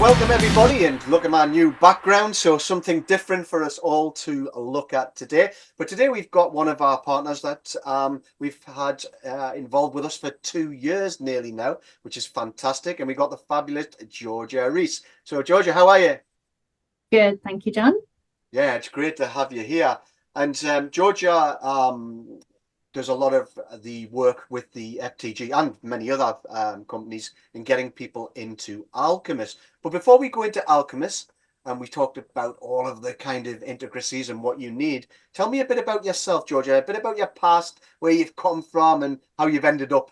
Welcome everybody, and look at my new background, so something different for us all to look at today. But today we've got one of our partners that we've had involved with us for 2 years nearly now, which is fantastic, and we got the fabulous Georgia Rees. So Georgia, how are you? Good, thank you, John. Yeah, it's great to have you here. And Georgia does a lot of the work with the FTG and many other companies in getting people into Alcumus. But before we go into Alcumus, and we talked about all of the kind of intricacies and what you need, tell me a bit about yourself, Georgia, a bit about your past, where you've come from and how you've ended up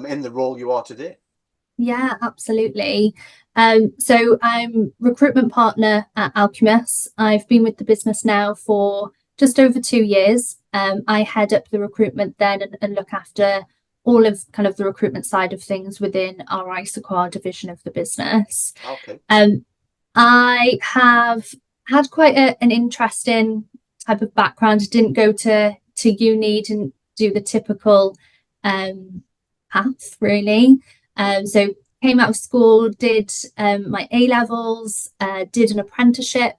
in the role you are today. Yeah, absolutely. So I'm recruitment partner at Alcumus. I've been with the business now for just over 2 years. I head up the recruitment then and look after all of kind of the recruitment side of things within our Isoclar division of the business. Okay. I have had quite an interesting type of background. Didn't go to uni, didn't do the typical path really. So came out of school, did my A levels, did an apprenticeship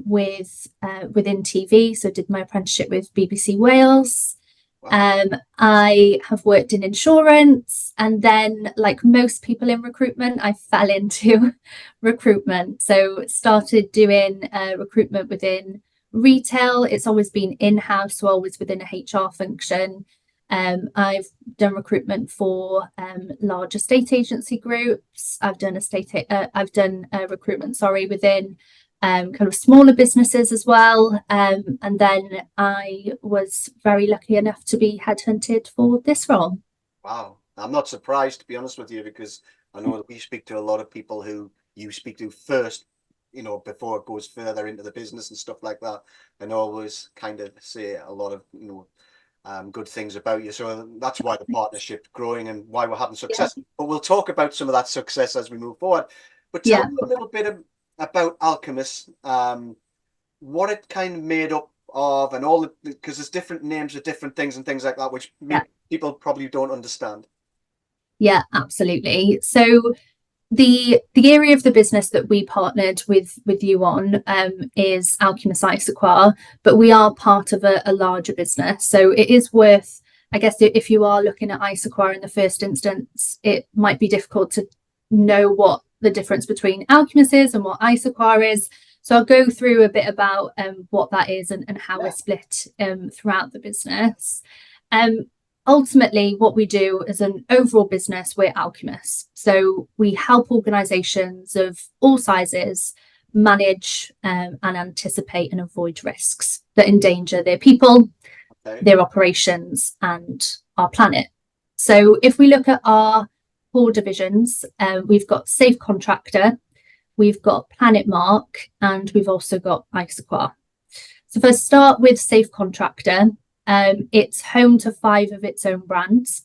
within TV. So did my apprenticeship with BBC Wales. Wow. I have worked in insurance, and then, like most people in recruitment, I fell into recruitment. So started doing recruitment within retail. It's always been in-house, so always within a HR function. I've done recruitment for large estate agency groups. I've done recruitment, within kind of smaller businesses as well. And then I was very lucky enough to be headhunted for this role. Wow. I'm not surprised, to be honest with you, because I know that we speak to a lot of people who you speak to first, before it goes further into the business and stuff like that, and always kind of say a lot of, good things about you. So that's why the partnership's growing and why we're having Yeah. success. But we'll talk about some of that success as we move forward. But tell Yeah. me a little bit about Alcumus, what it kind of made up of, and all the, because there's different names of different things and things like that, which Yeah. people probably don't understand. Yeah, absolutely. So the area of the business that we partnered with you on is Alcumus Isoclar, but we are part of a larger business. So it is worth, I guess, if you are looking at Isoclar in the first instance, it might be difficult to know what the difference between Alcumus is and what Isoclar is. So I'll go through a bit about what that is and how we're split throughout the business. Ultimately, what we do as an overall business, we're Alcumus. So we help organizations of all sizes manage and anticipate and avoid risks that endanger their people, Okay. their operations, and our planet. So if we look at our core divisions, we've got Safe Contractor, we've got Planet Mark, and we've also got Isoclar. So if I start with Safe Contractor, it's home to 5 of its own brands,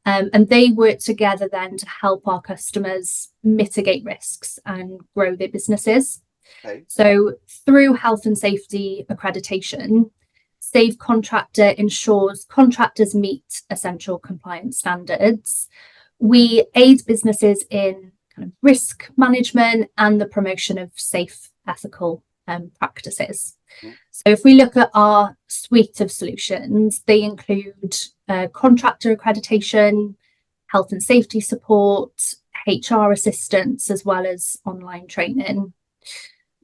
and they work together then to help our customers mitigate risks and grow their businesses. Okay. So through health and safety accreditation, Safe Contractor ensures contractors meet essential compliance standards. We aid businesses in kind of risk management and the promotion of safe, ethical practices. So if we look at our suite of solutions, they include contractor accreditation, health and safety support, HR assistance, as well as online training.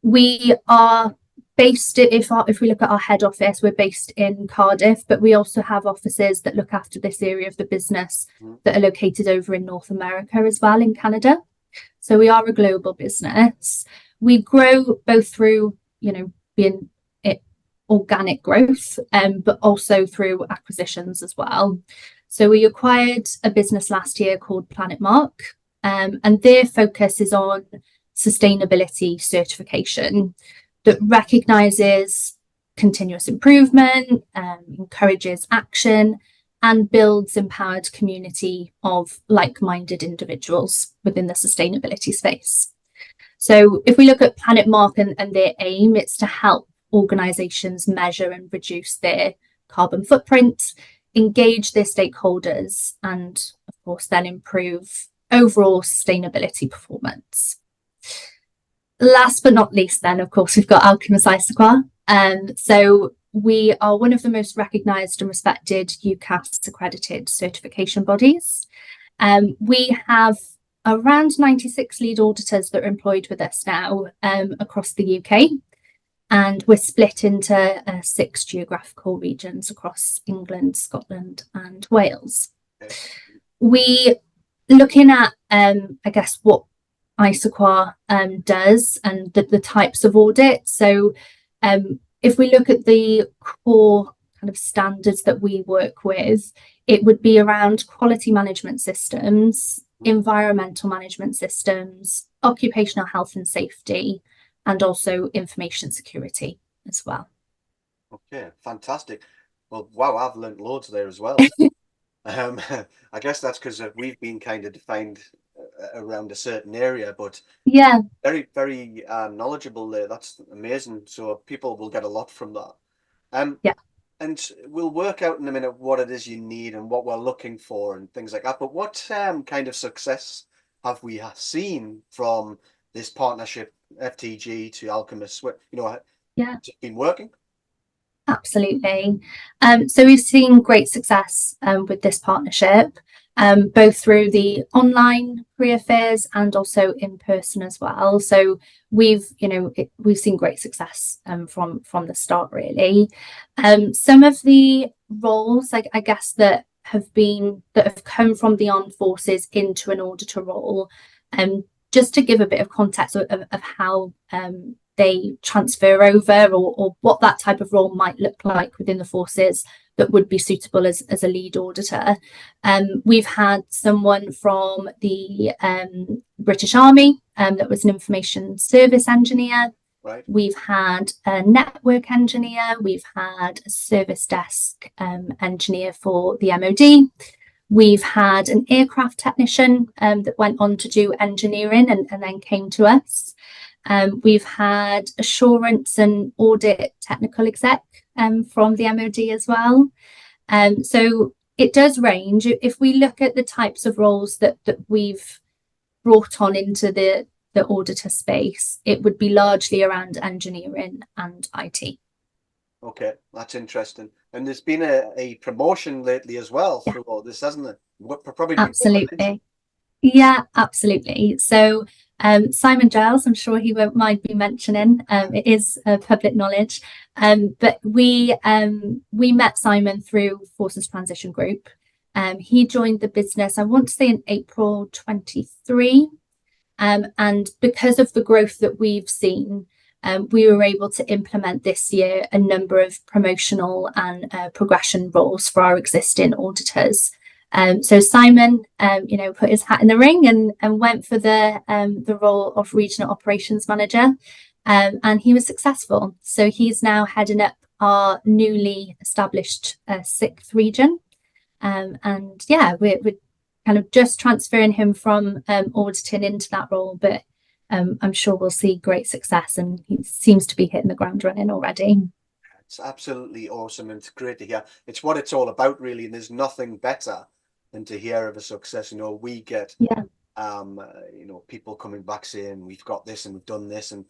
We are based, if we look at our head office, we're based in Cardiff, but we also have offices that look after this area of the business that are located over in North America as well, in Canada. So we are a global business. We grow both through, being organic growth, but also through acquisitions as well. So we acquired a business last year called Planet Mark, and their focus is on sustainability certification that recognises continuous improvement, encourages action, and builds empowered community of like-minded individuals within the sustainability space. So if we look at Planet Mark and their aim, it's to help organisations measure and reduce their carbon footprint, engage their stakeholders, and of course then improve overall sustainability performance. Last but not least, then, of course, we've got Alcumus Issaquah. So we are one of the most recognised and respected UCAS accredited certification bodies. We have around 96 lead auditors that are employed with us now across the UK. And we're split into 6 geographical regions across England, Scotland, and Wales. Okay. We, looking at, I guess, what Issaquah does and the types of audit. So if we look at the core kind of standards that we work with, it would be around quality management systems, environmental management systems, occupational health and safety, and also information security as well. Okay, fantastic. Well, wow, I've learned loads there as well. I guess that's because we've been kind of defined around a certain area, but yeah, very, very knowledgeable there. That's amazing. So people will get a lot from that. yeah. And we'll work out in a minute what it is you need and what we're looking for and things like that. But what kind of success have we seen from this partnership, FTG to Alcumus? Yeah. Has it been working? Absolutely. So we've seen great success with this partnership, both through the online career fairs and also in person as well. So we've seen great success from the start, really. Some of the roles, I guess, that have come from the armed forces into an auditor role, just to give a bit of context of how they transfer over, or what that type of role might look like within the forces that would be suitable as a lead auditor. We've had someone from the British Army that was an information service engineer. Right. We've had a network engineer. We've had a service desk engineer for the MOD. We've had an aircraft technician that went on to do engineering and then came to us. We've had assurance and audit technical exec from the MOD as well. So it does range. If we look at the types of roles that we've brought on into the auditor space, it would be largely around engineering and IT. Okay, that's interesting. And there's been a promotion lately as well through all this, hasn't there? Probably Absolutely. Yeah, absolutely. So Simon Giles, I'm sure he won't mind me mentioning. It is public knowledge. But we met Simon through Forces Transition Group. He joined the business, I want to say, in April 23. And because of the growth that we've seen, we were able to implement this year a number of promotional and progression roles for our existing auditors. So Simon, put his hat in the ring and went for the role of regional operations manager, and he was successful. So he's now heading up our newly established 6th region, and yeah, we're kind of just transferring him from auditing into that role, but I'm sure we'll see great success, and he seems to be hitting the ground running already. It's absolutely awesome, and it's great to hear. It's what it's all about, really, and there's nothing better than to hear of a success. We get people coming back saying we've got this and we've done this, and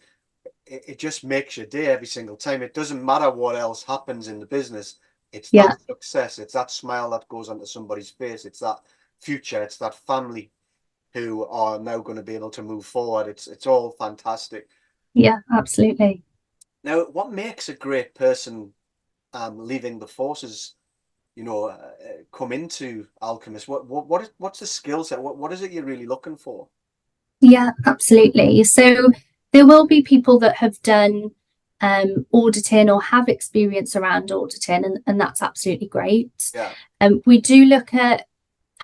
it just makes your day every single time. It doesn't matter what else happens in the business. It's that success. It's that smile that goes onto somebody's face. It's that future. It's that family who are now going to be able to move forward. It's all fantastic. Yeah, absolutely. Now, what makes a great person leaving the forces, come into Alcumus? What's the skill set? What is it you're really looking for? Yeah, absolutely. So there will be people that have done auditing or have experience around auditing, and that's absolutely great. Yeah. We do look at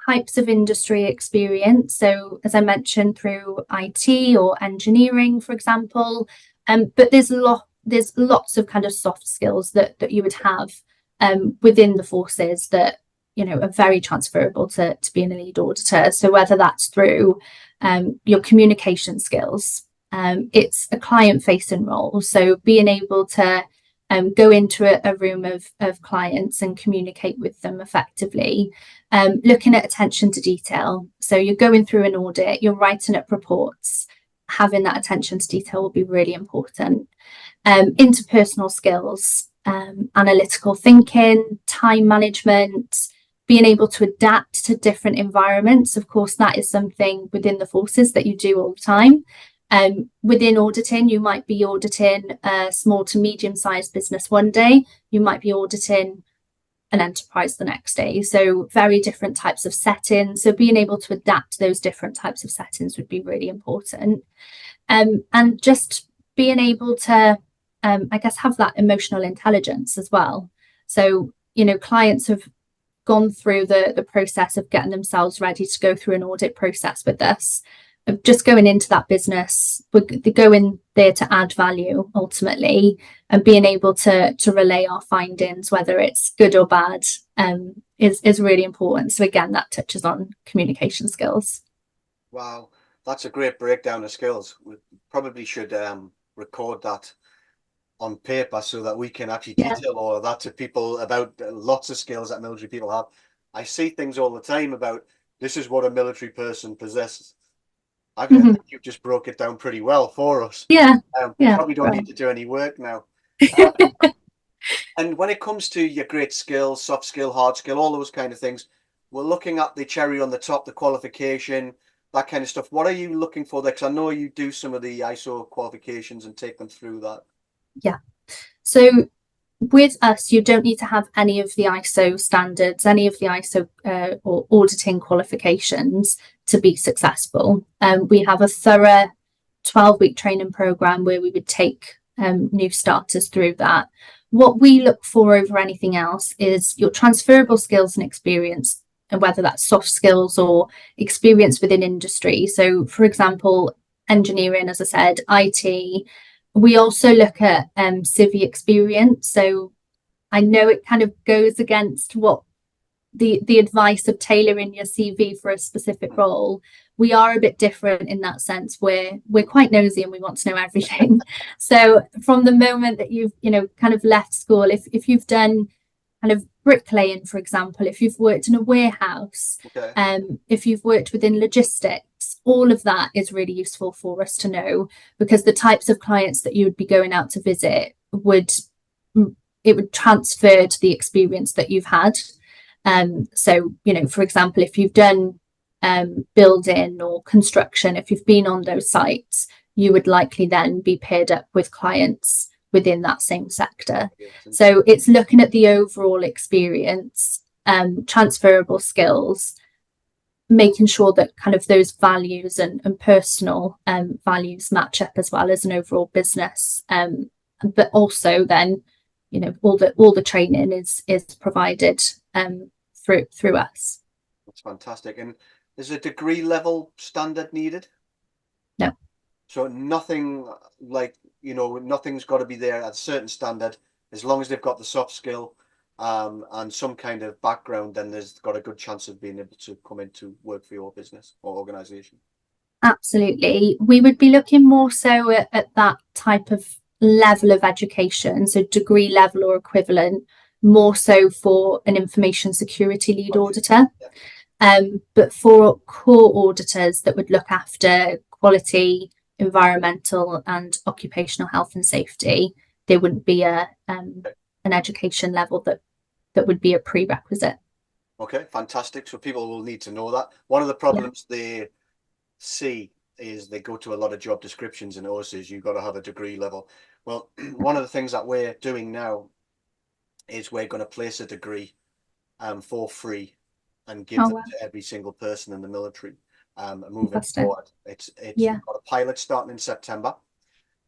types of industry experience. So as I mentioned, through IT or engineering, for example, but there's lots of kind of soft skills that you would have within the forces that are very transferable to being a lead auditor. So whether that's through your communication skills, it's a client-facing role. So being able to go into a room of clients and communicate with them effectively, looking at attention to detail. So you're going through an audit, you're writing up reports, having that attention to detail will be really important. Interpersonal skills, analytical thinking, time management, being able to adapt to different environments. Of course, that is something within the forces that you do all the time. Within auditing, you might be auditing a small to medium-sized business one day, you might be auditing an enterprise the next day. So very different types of settings. So being able to adapt to those different types of settings would be really important. And just being able to, I guess, have that emotional intelligence as well. So, clients have gone through the process of getting themselves ready to go through an audit process with us. Of just going into that business, we're going there to add value ultimately, and being able to relay our findings, whether it's good or bad, is really important. So again, that touches on communication skills. Wow, that's a great breakdown of skills. We probably should record that on paper so that we can actually Yeah. detail all of that to people about lots of skills that military people have. I see things all the time about this is what a military person possesses. I Mm-hmm. think you've just broke it down pretty well for us. Yeah. We Yeah. probably don't Right. need to do any work now. And when it comes to your great skills, soft skill, hard skill, all those kind of things, we're looking at the cherry on the top, the qualification, that kind of stuff. What are you looking for there? Because I know you do some of the ISO qualifications and take them through that. Yeah. So with us, you don't need to have any of the ISO standards, any of the ISO or auditing qualifications to be successful. We have a thorough 12-week training program where we would take new starters through that. What we look for over anything else is your transferable skills and experience, and whether that's soft skills or experience within industry. So, for example, engineering, as I said, IT. We also look at civvy experience. So I know it kind of goes against what the advice of tailoring your CV for a specific role. We are a bit different in that sense where we're quite nosy and we want to know everything. So from the moment that you've, kind of left school, if you've done kind of bricklaying, for example, if you've worked in a warehouse, Okay. if you've worked within logistics, all of that is really useful for us to know, because the types of clients that you would be going out to visit would transfer to the experience that you've had. So, for example, if you've done building or construction, if you've been on those sites, you would likely then be paired up with clients within that same sector. So it's looking at the overall experience, transferable skills, making sure that kind of those values and personal values match up, as well as an overall business. But also then, all the training is provided through us. That's fantastic. And is a degree level standard needed? No. So nothing like, nothing's got to be there at a certain standard. As long as they've got the soft skill and some kind of background, then there's got a good chance of being able to come into work for your business or organization. Absolutely. We would be looking more so at that type of level of education, so degree level or equivalent, more so for an information security lead auditor. Yeah. But for core auditors that would look after quality, environmental and occupational health and safety, there wouldn't be an education level that would be a prerequisite. Okay, fantastic. So people will need to know that. One of the problems they see is they go to a lot of job descriptions and it always says you've got to have a degree level. Well, one of the things that we're doing now is we're going to place a degree for free and give them to every single person in the military moving forward. It's we've got a pilot starting in September.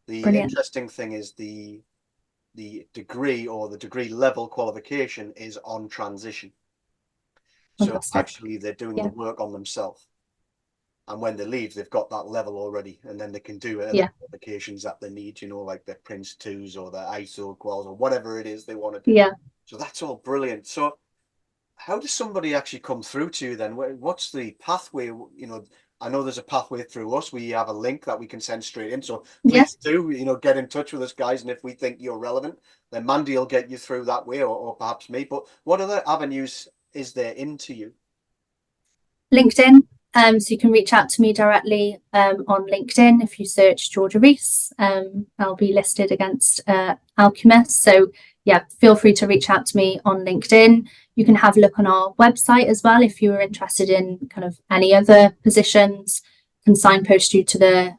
The interesting thing is the degree or the degree level qualification is on transition. So actually they're doing the work on themselves. And when they leave, they've got that level already, and then they can do other qualifications that they need, like their Prince 2s or their ISO quals or whatever it is they want to do. Yeah. So that's all brilliant. So how does somebody actually come through to you then? What's the pathway? I know there's a pathway through us. We have a link that we can send straight in. So please do, get in touch with us, guys. And if we think you're relevant, then Mandy will get you through that way, or perhaps me. But what other avenues is there into you? LinkedIn. So you can reach out to me directly on LinkedIn. If you search Georgia Rees, I'll be listed against Alcumus. So yeah, feel free to reach out to me on LinkedIn. You can have a look on our website as well if you are interested in kind of any other positions. Can signpost you to the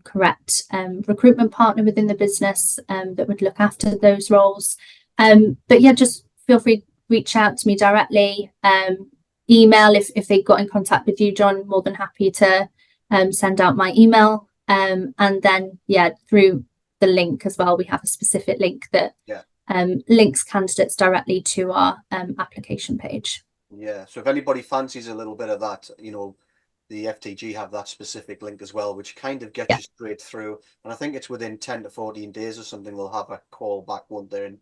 correct recruitment partner within the business that would look after those roles. But yeah, just feel free to reach out to me directly. Email if they got in contact with you, John, more than happy to send out my email. And then yeah, through the link as well, we have a specific link that links candidates directly to our application page. Yeah, so if anybody fancies a little bit of that, the FTG have that specific link as well, which kind of gets you straight through. And I think it's within 10 to 14 days or something, they'll have a call back, won't they? And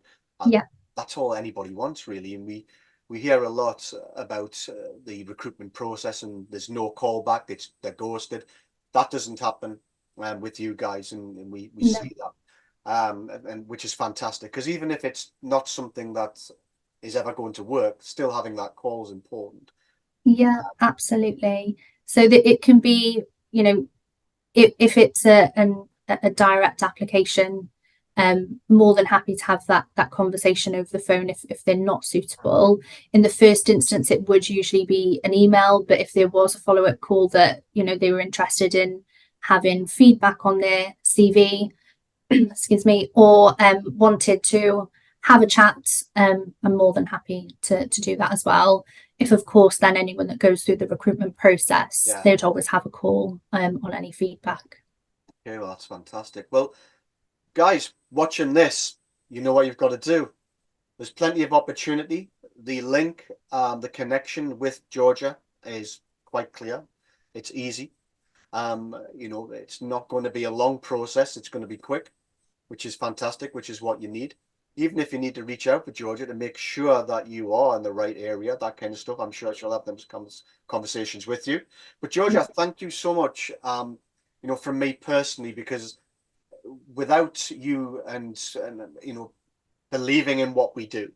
that's all anybody wants, really. And we hear a lot about the recruitment process and there's no callback, they're ghosted. That doesn't happen with you guys, and we see that. And which is fantastic, because even if it's not something that is ever going to work, still having that call is important. Yeah, absolutely. So that it can be, if it's a direct application, more than happy to have that conversation over the phone if they're not suitable. In the first instance, it would usually be an email, but if there was a follow-up call that they were interested in having feedback on their CV, excuse me, or wanted to have a chat, I'm more than happy to do that as well. If of course then anyone that goes through the recruitment process, they'd always have a call on any feedback. Okay, well, that's fantastic. Well, guys, watching this, you know what you've got to do. There's plenty of opportunity. The link, the connection with Georgia is quite clear. It's easy. It's not going to be a long process. It's going to be quick, which is fantastic, which is what you need. Even if you need to reach out for Georgia to make sure that you are in the right area, that kind of stuff, I'm sure she'll have them conversations with you. But Georgia, thank you so much, from me personally, because without you and believing in what we do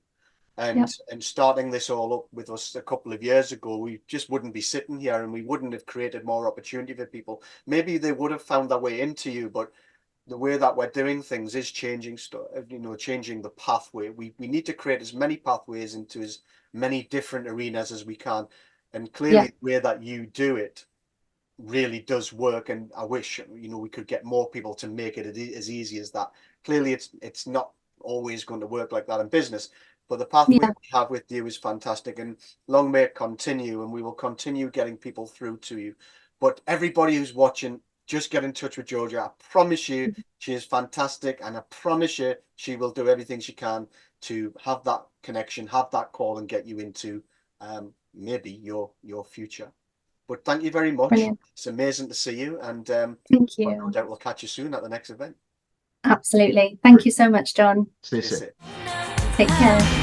and starting this all up with us a couple of years ago, we just wouldn't be sitting here, and we wouldn't have created more opportunity for people. Maybe they would have found their way into you, but the way that we're doing things is changing stuff, changing the pathway. We need to create as many pathways into as many different arenas as we can. And clearly the way that you do it really does work. And I wish, we could get more people to make it as easy as that. Clearly it's not always going to work like that in business, but the pathway we have with you is fantastic, and long may it continue, and we will continue getting people through to you. But everybody who's watching, just get in touch with Georgia. I promise you, she is fantastic, and I promise you, she will do everything she can to have that connection, have that call, and get you into maybe your future. But thank you very much. Brilliant. It's amazing to see you, and thank you. No doubt we'll catch you soon at the next event. Absolutely. Thank you so much, John. Stay safe. Take care.